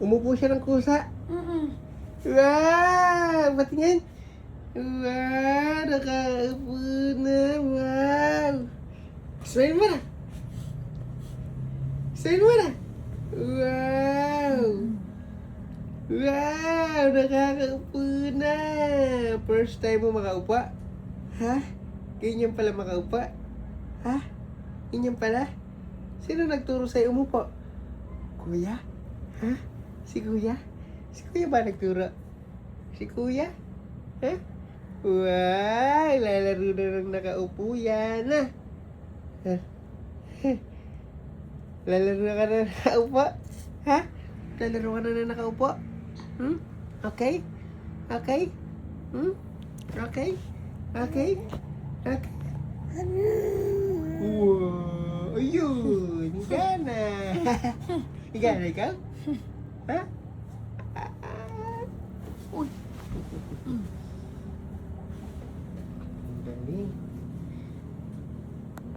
Umupo siya ng kusa. Wow! Patingin. Wow! Nakaupo na. Wow! Smile mo na. Smile mo na. Wow! Wow! Nakakaupo na. First time mo makaupo? Ha? Ganyan pala makaupo? Ha? Ganyan pala? Sino nagturo sa'yo umupo? Kuya? Ha? Si Kuya? Si Kuya ba nagturo? Si Kuya? Ha? Wow! Lalaro na ng nakaupo yan, ha? Ha? Lalaro ka na nakaupo? Ha? Lalaro ka na nakaupo? Hmm? Okay? Okay? Hmm? Okay? Okay? Okay? Wow! Ayun! Higa na! Higa na ikaw? Ha? Uy! Ang galing.